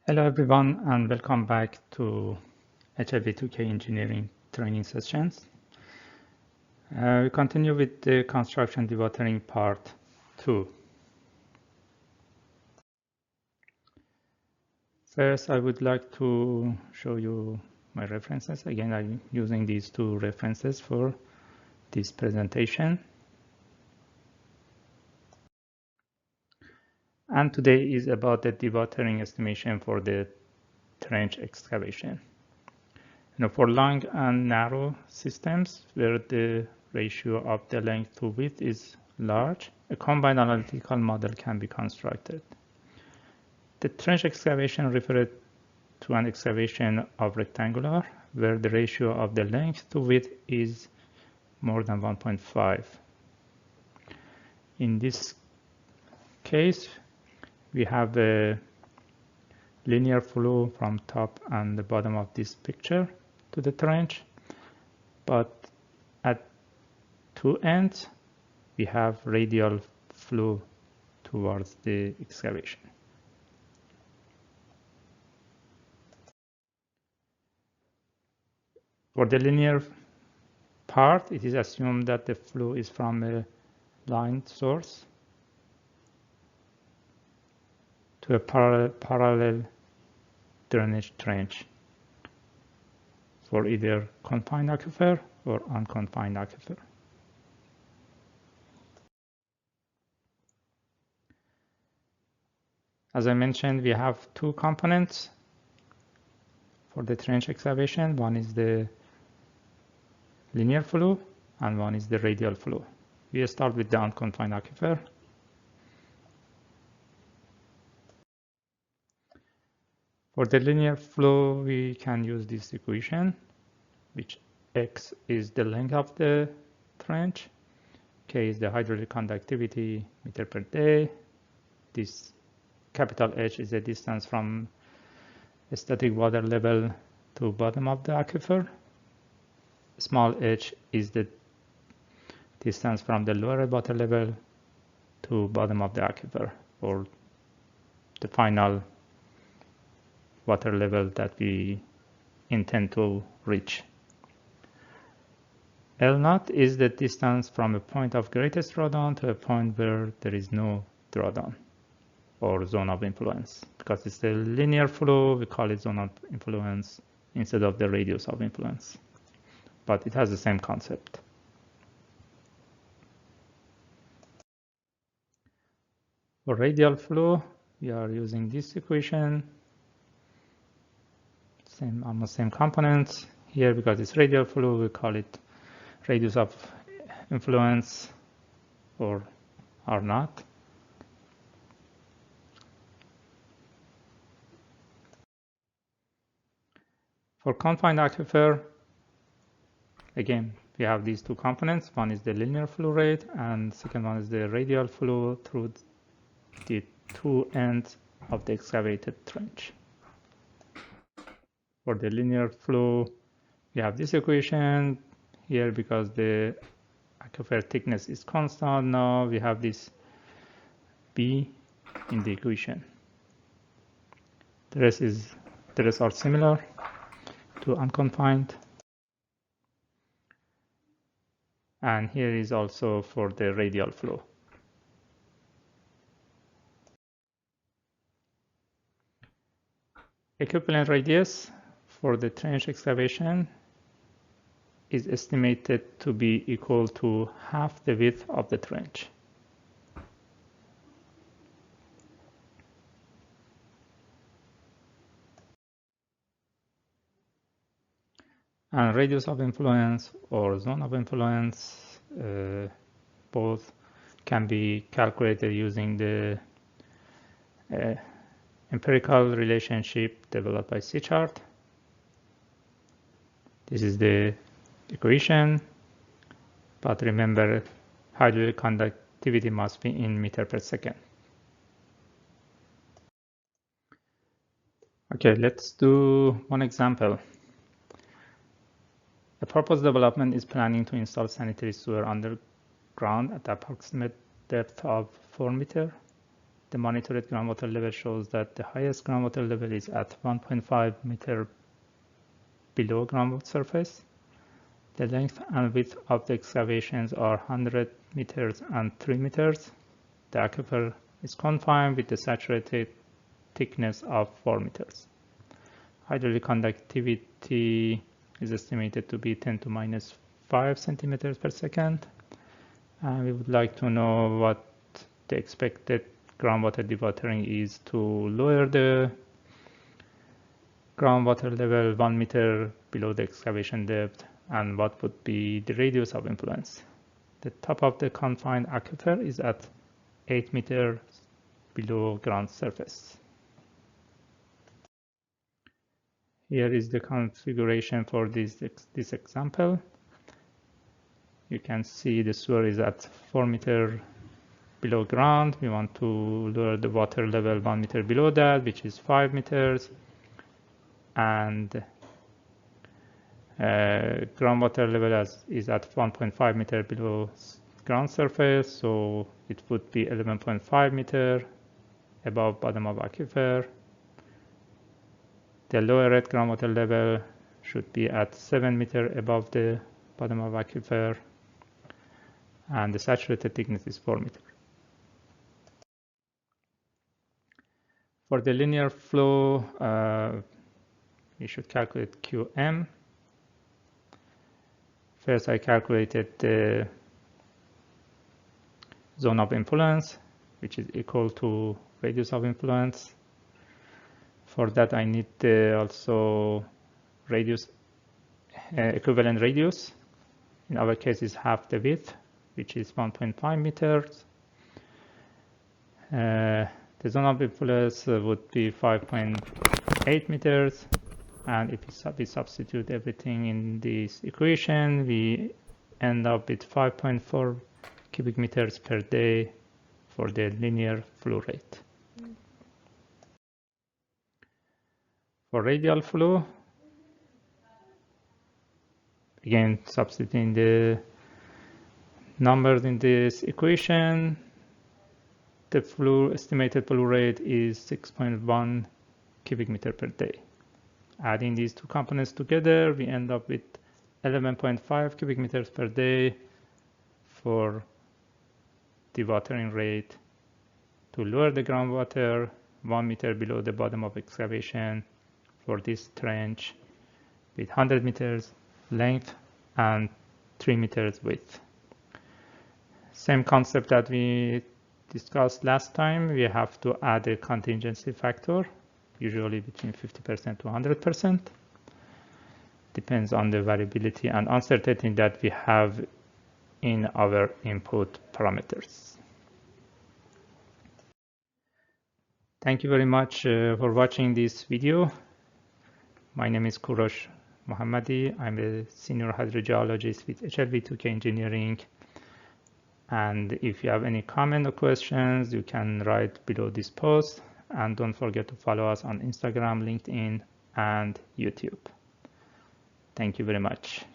Hello everyone and welcome back to HIV2K engineering training sessions. We continue with the construction dewatering part 2. First, I would like to show you my references. Again, I'm using these two references for this presentation. And today is about the dewatering estimation for the trench excavation. For long and narrow systems where the ratio of the length to width is large, a combined analytical model can be constructed. The trench excavation refers to an excavation of rectangular where the ratio of the length to width is more than 1.5. In this case, we have a linear flow from top and the bottom of this picture to the trench, but at two ends we have radial flow towards the excavation. For the linear part, it is assumed that the flow is from a line source to a parallel drainage trench for either confined aquifer or unconfined aquifer. As I mentioned, we have two components for the trench excavation. One is the linear flow and one is the radial flow. We start with the unconfined aquifer. For the linear flow, we can use this equation, which x is the length of the trench, k is the hydraulic conductivity meter per day. This capital H is the distance from static water level to bottom of the aquifer. Small h is the distance from the lower water level to bottom of the aquifer, or the final water level that we intend to reach. L naught is the distance from a point of greatest drawdown to a point where there is no drawdown or zone of influence. Because it's a linear flow, we call it zone of influence instead of the radius of influence. But it has the same concept. For radial flow, we are using this equation. Almost same components here. Because it's radial flow, we call it radius of influence, or R naught. For confined aquifer, again, we have these two components. One is the linear flow rate and second one is the radial flow through the two ends of the excavated trench. For the linear flow, we have this equation here. Because the aquifer thickness is constant, now we have this B in the equation. The rest are similar to unconfined. And here is also for the radial flow. Equivalent radius for the trench excavation is estimated to be equal to half the width of the trench. And radius of influence or zone of influence, both can be calculated using the empirical relationship developed by C-chart. This is the equation, but remember, hydraulic conductivity must be in meter per second. Okay, let's do one example. A proposed development is planning to install sanitary sewer underground at the approximate depth of 4 meters. the monitored groundwater level shows that the highest groundwater level is at 1.5 meter below groundwater surface. The length and width of the excavations are 100 meters and 3 meters. The aquifer is confined with the saturated thickness of 4 meters. Hydraulic conductivity is estimated to be 10 to minus 5 centimeters per second. And we would like to know what the expected groundwater dewatering is to lower the groundwater level 1 meter below the excavation depth, and what would be the radius of influence. The top of the confined aquifer is at 8 meters below ground surface. Here is the configuration for this example. You can see the sewer is at 4 meters below ground. We want to lower the water level 1 meter below that, which is 5 meters. And groundwater level is at 1.5 meter below ground surface, so it would be 11.5 meter above bottom of aquifer. The lowered groundwater level should be at 7 meter above the bottom of aquifer, and the saturated thickness is 4 meter. For the linear flow, we should calculate Qm. First, I calculated the zone of influence, which is equal to radius of influence. For that, I need also radius, equivalent radius. In our case, is half the width, which is 1.5 meters. The zone of influence would be 5.8 meters. And if we substitute everything in this equation, we end up with 5.4 cubic meters per day for the linear flow rate. For radial flow, again, substituting the numbers in this equation, the estimated flow rate is 6.1 cubic meter per day. Adding these two components together, we end up with 11.5 cubic meters per day for dewatering rate to lower the groundwater 1 meter below the bottom of excavation for this trench with 100 meters length and 3 meters width. Same concept that we discussed last time, we have to add a contingency factor, usually between 50% to 100%. Depends on the variability and uncertainty that we have in our input parameters. Thank you very much for watching this video. My name is Kurosh Mohammadi. I'm a senior hydrogeologist with HLV2K Engineering. And if you have any comment or questions, you can write below this post. And don't forget to follow us on Instagram, LinkedIn, and YouTube. Thank you very much.